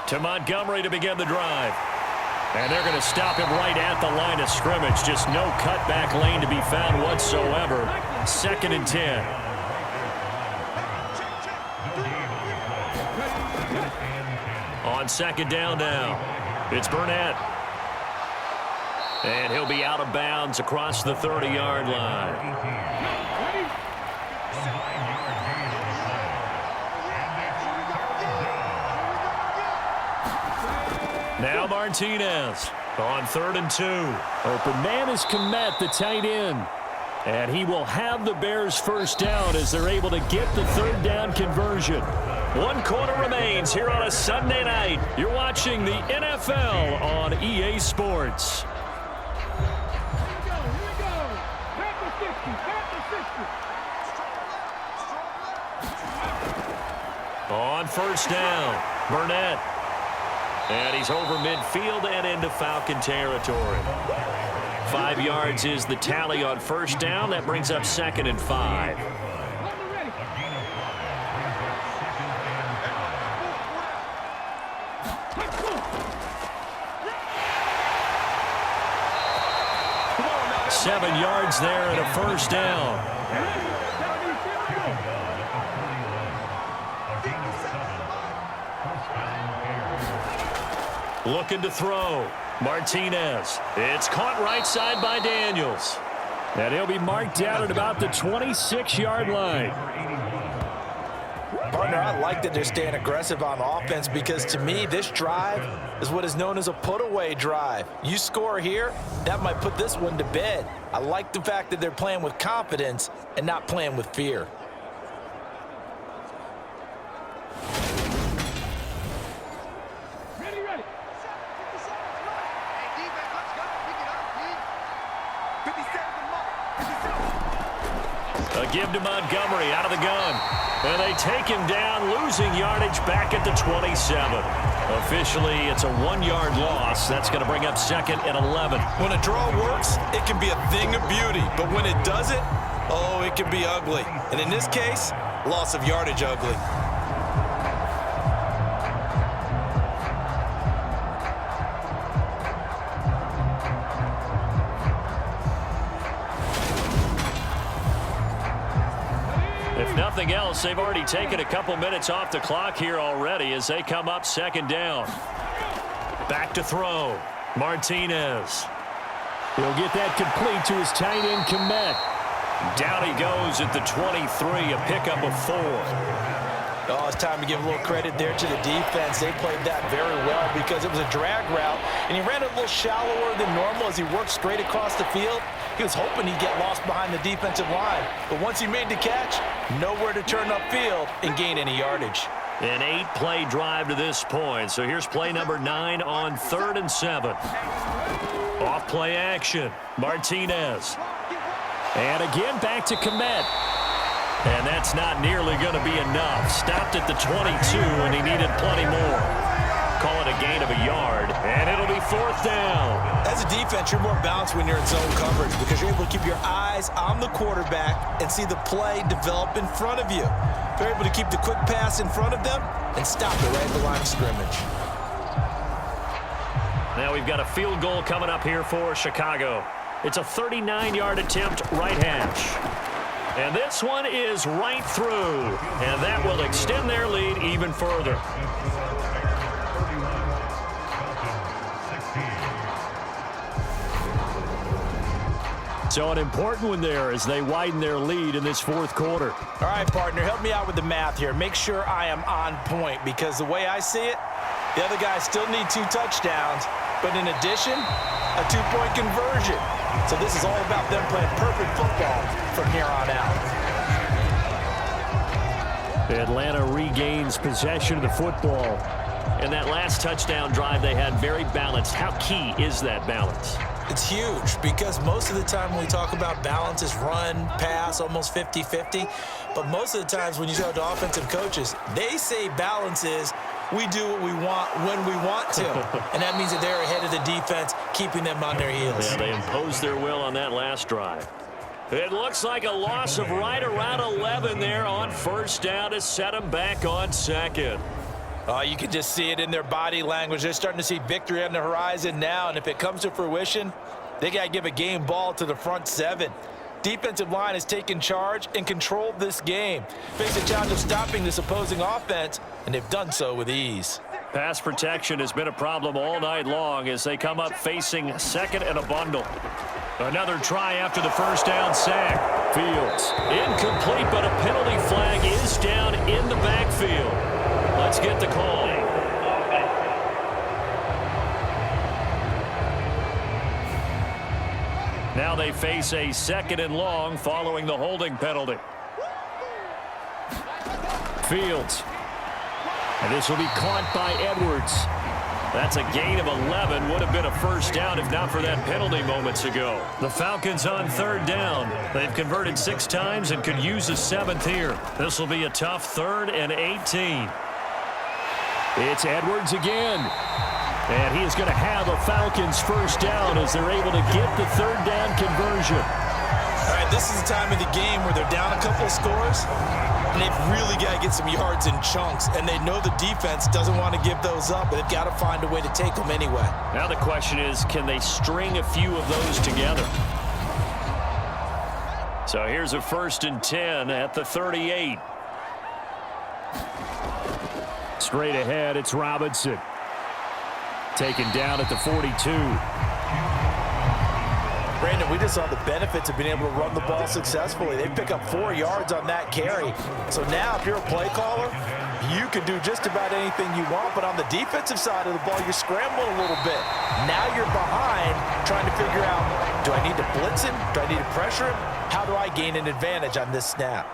To Montgomery to begin the drive. And they're going to stop him right at the line of scrimmage. Just no cutback lane to be found whatsoever. 2nd and 10. On 2nd down now, it's Burnett. And he'll be out of bounds across the 30-yard line. Now Martinez on 3rd and 2. Open man is Kmet, the tight end. And he will have the Bears first down as they're able to get the 3rd down conversion. 1 quarter remains here on a Sunday night. You're watching the NFL on EA Sports. On 1st down, Burnett. And he's over midfield and into Falcon territory. 5 yards is the tally on 1st down. That brings up 2nd and 5. Seven yards there and a 1st down. Looking to throw. Martinez. It's caught right side by Daniels. And he'll be marked down at about the 26-yard line. Partner, I like that they're staying aggressive on offense, because to me, this drive is what is known as a put-away drive. You score here, that might put this one to bed. I like the fact that they're playing with confidence and not playing with fear. A give to Montgomery out of the gun. And they take him down, losing yardage back at the 27. Officially, it's a 1-yard loss. That's going to bring up 2nd and 11. When a draw works, it can be a thing of beauty. But when it doesn't, oh, it can be ugly. And in this case, loss of yardage ugly. If nothing else, they've already taken a couple minutes off the clock here already as they come up 2nd down. Back to throw. Martinez. He'll get that complete to his tight end, Kmet. Down he goes at the 23, a pickup of 4. Oh, it's time to give a little credit there to the defense. They played that very well because it was a drag route, and he ran a little shallower than normal as he worked straight across the field. He was hoping he'd get lost behind the defensive line, but once he made the catch, nowhere to turn upfield and gain any yardage. An 8-play drive to this point, so here's play number 9 on 3rd and 7. Off-play action, Martinez. And again, back to Kmet. And that's not nearly going to be enough. Stopped at the 22, and he needed plenty more. Call it a gain of a yard, and it'll be 4th down. As a defense, you're more balanced when you're in zone coverage because you're able to keep your eyes on the quarterback and see the play develop in front of you. They're able to keep the quick pass in front of them and stop it right at the line of scrimmage. Now we've got a field goal coming up here for Chicago. It's a 39-yard attempt, right hash. And this one is right through, and that will extend their lead even further. So an important one there as they widen their lead in this 4th quarter. All right, partner, help me out with the math here. Make sure I am on point because the way I see it, the other guys still need 2 touchdowns, but in addition, a 2-point conversion. So this is all about them playing perfect football from here on out. Atlanta regains possession of the football. And that last touchdown drive they had very balanced. How key is that balance? It's huge because most of the time when we talk about balance is run, pass, almost 50-50. But most of the times when you talk to offensive coaches, they say balance is we do what we want when we want to. And that means that they're ahead of the defense, keeping them on their heels. Yeah, they imposed their will on that last drive. It looks like a loss of right around 11 there on 1st down to set them back on 2nd. Oh, you can just see it in their body language. They're starting to see victory on the horizon now, and if it comes to fruition, they got to give a game ball to the front 7. Defensive line has taken charge and controlled this game. Face the challenge of stopping this opposing offense, and they've done so with ease. Pass protection has been a problem all night long as they come up facing 2nd and a bundle. Another try after the 1st down sack. Fields. Incomplete, but a penalty flag is down in the backfield. Let's get the call. Now they face a 2nd and long following the holding penalty. Fields. And this will be caught by Edwards. That's a gain of 11. Would have been a 1st down if not for that penalty moments ago. The Falcons on 3rd down. They've converted 6 times and could use a 7th here. This will be a tough 3rd and 18. It's Edwards again. And he is going to have a Falcons 1st down as they're able to get the 3rd down conversion. All right, this is the time of the game where they're down a couple of scores, and they've really got to get some yards in chunks, and they know the defense doesn't want to give those up, but they've got to find a way to take them anyway. Now the question is, can they string a few of those together? So here's a 1st and 10 at the 38. Straight ahead, it's Robinson. Taken down at the 42. Brandon, we just saw the benefits of being able to run the ball successfully. They pick up 4 yards on that carry. So now if you're a play caller, you can do just about anything you want. But on the defensive side of the ball, you're scrambling a little bit. Now you're behind trying to figure out, do I need to blitz him? Do I need to pressure him? How do I gain an advantage on this snap?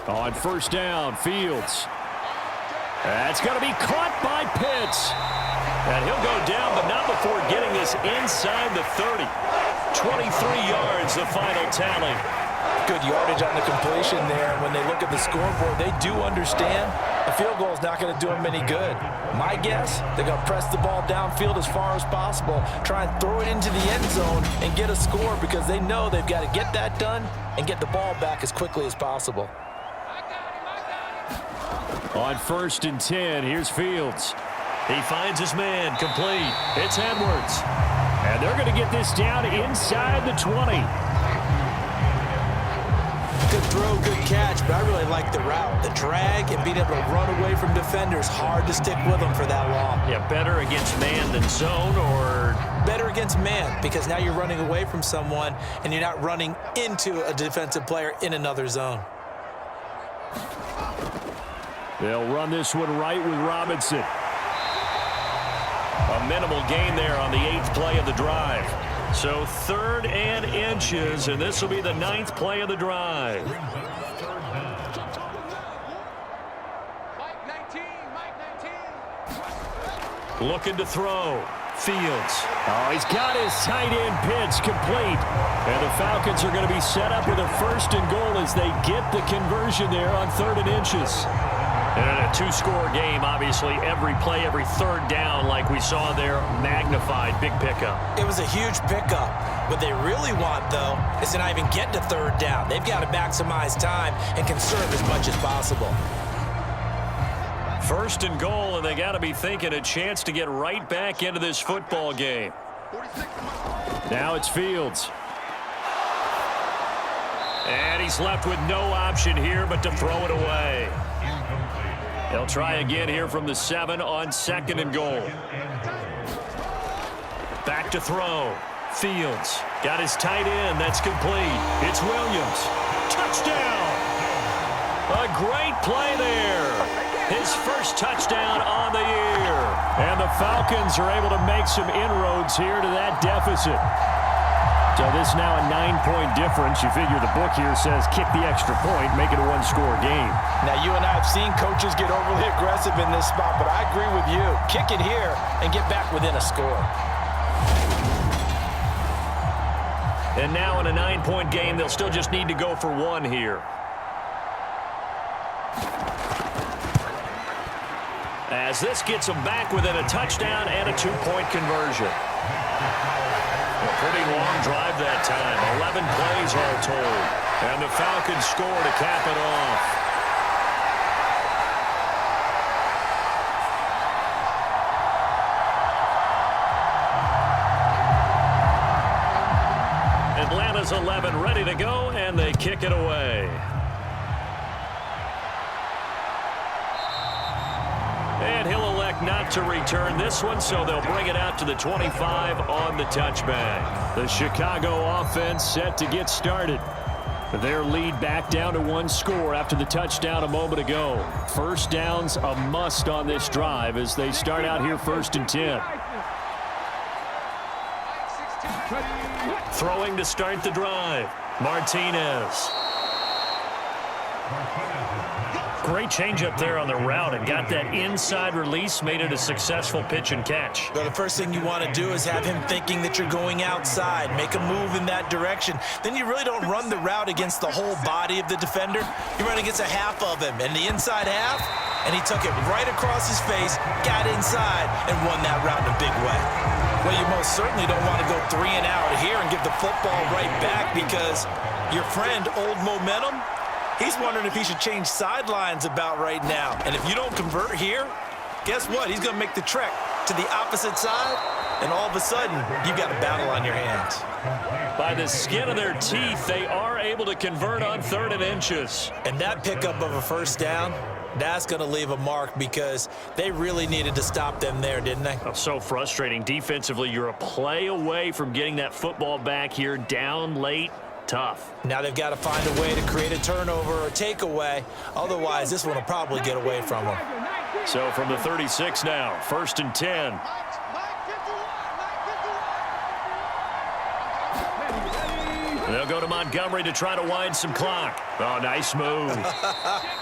On 1st down, Fields. That's going to be caught by Pitts. And he'll go down, but not before getting this inside the 30. 23 yards, the final tally. Good yardage on the completion there. And when they look at the scoreboard, they do understand the field goal is not going to do them any good. My guess, they're going to press the ball downfield as far as possible, try and throw it into the end zone and get a score because they know they've got to get that done and get the ball back as quickly as possible. On 1st and 10, here's Fields. He finds his man, complete. It's Edwards. And they're going to get this down inside the 20. Good throw, good catch, but I really like the route. The drag and being able to run away from defenders, hard to stick with them for that long. Yeah, better against man than zone, or? Better against man, because now you're running away from someone and you're not running into a defensive player in another zone. They'll run this one right with Robinson. A minimal gain there on the 8th play of the drive. So 3rd and inches, and this will be the 9th play of the drive. Looking to throw. Fields. Oh, he's got his tight end pitch complete. And the Falcons are going to be set up with a 1st and goal as they get the conversion there on 3rd and inches. And a 2-score game, obviously, every play, every 3rd down, like we saw there, magnified, big pickup. It was a huge pickup. What they really want, though, is to not even get to 3rd down. They've got to maximize time and conserve as much as possible. 1st and goal, and they got to be thinking a chance to get right back into this football game. Now it's Fields. And he's left with no option here but to throw it away. They'll try again here from the 7 on 2nd and goal. Back to throw. Fields got his tight end. That's complete. It's Williams. Touchdown! A great play there. His first touchdown on the year. And the Falcons are able to make some inroads here to that deficit. So this is now a 9-point difference. You figure the book here says kick the extra point, make it a 1-score game. Now, you and I have seen coaches get overly aggressive in this spot, but I agree with you. Kick it here and get back within a score. And now in a 9-point game, they'll still just need to go for 1 here. As this gets them back within a touchdown and a 2-point conversion. A pretty long drive that time. 11 plays all told. And the Falcons score to cap it off. Atlanta's 11 ready to go, and they kick it away. And he'll elect not to return this one, so they'll bring it out to the 25 on the touchback. The Chicago offense set to get started. Their lead back down to 1 score after the touchdown a moment ago. 1st downs a must on this drive as they start out here 1st and 10. Throwing to start the drive. Martinez. Great change up there on the route and got that inside release, made it a successful pitch and catch. Well, the first thing you want to do is have him thinking that you're going outside, make a move in that direction. Then you really don't run the route against the whole body of the defender. You run against a half of him, and the inside half, and he took it right across his face, got inside, and won that route in a big way. Well, you most certainly don't want to go 3 and out here and give the football right back, because your friend, Old Momentum, he's wondering if he should change sidelines about right now. And if you don't convert here, guess what? He's going to make the trek to the opposite side, and all of a sudden, you've got a battle on your hands. By the skin of their teeth, they are able to convert on 3rd and inches. And that pickup of a 1st down, that's going to leave a mark, because they really needed to stop them there, didn't they? Oh, so frustrating. Defensively, you're a play away from getting that football back here, down late. Tough. Now they've got to find a way to create a turnover or takeaway. Otherwise, this one will probably get away from them. So from the 36 now, 1st and 10. They'll go to Montgomery to try to wind some clock. Oh, nice move.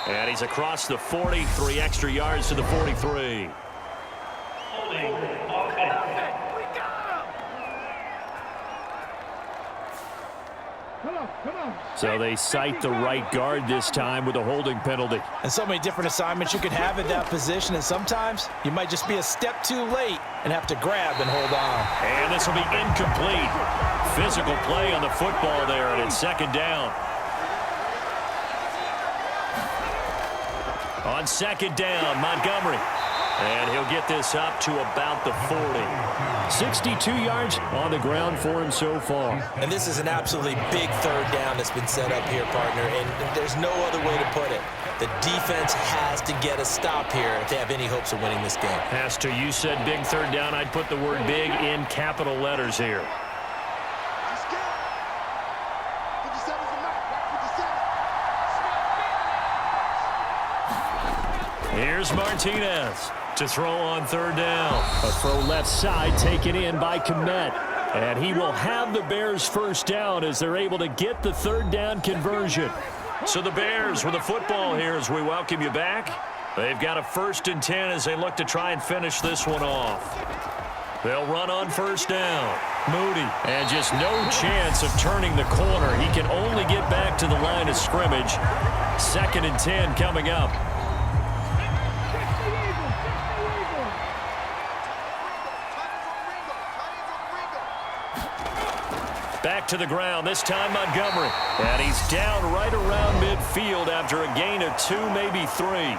And he's across the 40, 3 extra yards to the 43. So they cite the right guard this time with a holding penalty. And so many different assignments you can have at that position, and sometimes you might just be a step too late and have to grab and hold on. And this will be incomplete. Physical play on the football there, and it's 2nd down. On 2nd down, Montgomery. And he'll get this up to about the 40. 62 yards on the ground for him so far. And this is an absolutely big third down that's been set up here, partner, and there's no other way to put it. The defense has to get a stop here if they have any hopes of winning this game. Has to. You said big third down. I'd put the word big in capital letters here. Here's Martinez to throw on third down. A throw left side taken in by Kmet. And he will have the Bears first down as they're able to get the third down conversion. So the Bears with the football here as we welcome you back. They've got a 1st and 10 as they look to try and finish this one off. They'll run on first down. Moody. And just no chance of turning the corner. He can only get back to the line of scrimmage. 2nd and 10 coming up. Back to the ground, this time Montgomery. And he's down right around midfield after a gain of 2, maybe 3.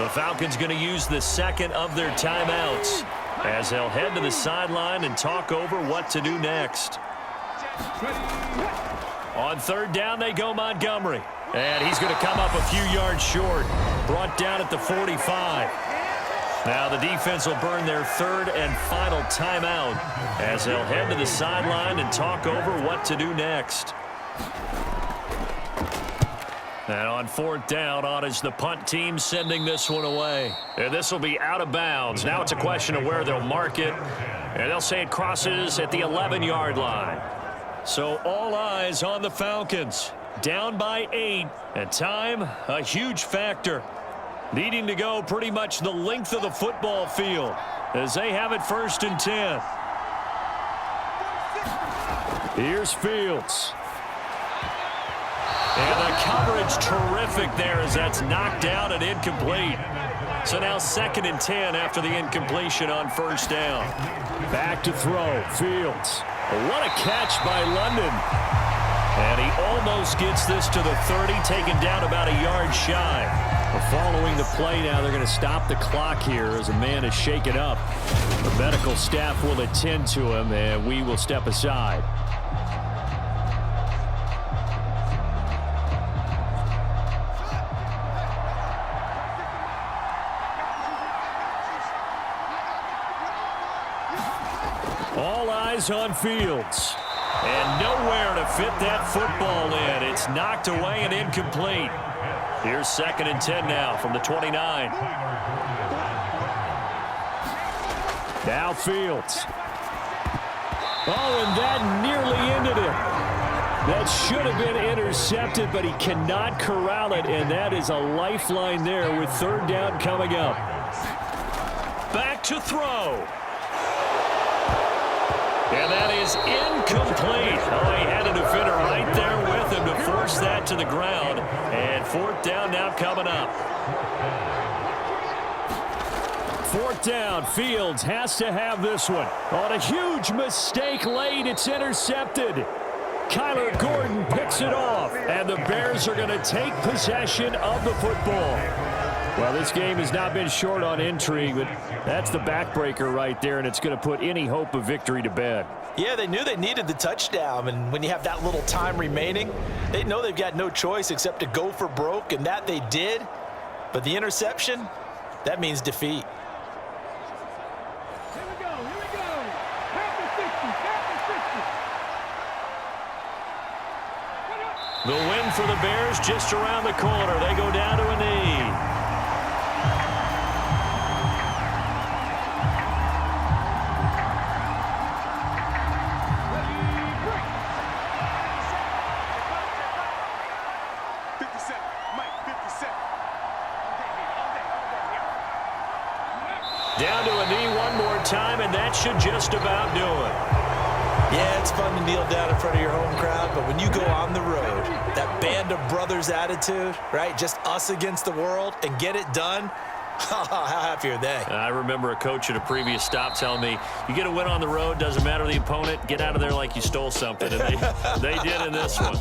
The Falcons going to use the 2nd of their timeouts as they'll head to the sideline and talk over what to do next. On third down, they go Montgomery. And he's going to come up a few yards short. Brought down at the 45. Now the defense will burn their 3rd and final timeout as they'll head to the sideline and talk over what to do next. And on 4th down, on is the punt team sending this one away. And this will be out of bounds. Now it's a question of where they'll mark it. And they'll say it crosses at the 11-yard line. So all eyes on the Falcons. Down by 8. And time, a huge factor. Needing to go pretty much the length of the football field as they have it 1st and 10. Here's Fields. And the coverage terrific there as that's knocked down and incomplete. So now 2nd and 10 after the incompletion on first down. Back to throw. Fields. What a catch by London. And he almost gets this to the 30, taken down about a yard shy. Following the play now, they're going to stop the clock here as a man is shaken up. The medical staff will attend to him, and we will step aside. All eyes on Fields. And nowhere to fit that football in. It's knocked away and incomplete. Here's 2nd and 10 now from the 29. Now Fields. Oh, and that nearly ended it. That should have been intercepted, but he cannot corral it, and that is a lifeline there with 3rd down coming up. Back to throw. And that is incomplete. Oh, he had a defender right there with him to force that to the ground. And 4th down now coming up. 4th down. Fields has to have this one. On a huge mistake late, it's intercepted. Kyler Gordon picks it off. And the Bears are going to take possession of the football. Well, this game has not been short on intrigue, but that's the backbreaker right there, and it's going to put any hope of victory to bed. Yeah, they knew they needed the touchdown, and when you have that little time remaining, they know they've got no choice except to go for broke, and that they did. But the interception, that means defeat. Here we go. Half the 60. The win for the Bears just around the corner. They go down to a knee. Down to a knee one more time, and that should just about do it. Yeah, it's fun to kneel down in front of your home crowd, but when you go on the road, that band of brothers attitude, right, just us against the world, and get it done, how happy are they? I remember a coach at a previous stop telling me, you get a win on the road, doesn't matter the opponent, get out of there like you stole something, and they did in this one.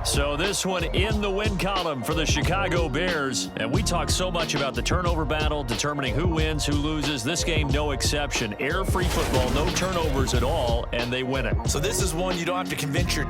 So this one in the win column for the Chicago Bears. And we talk so much about the turnover battle, determining who wins, who loses. This game, no exception. Air-free football, no turnovers at all, and they win it. So this is one you don't have to convince your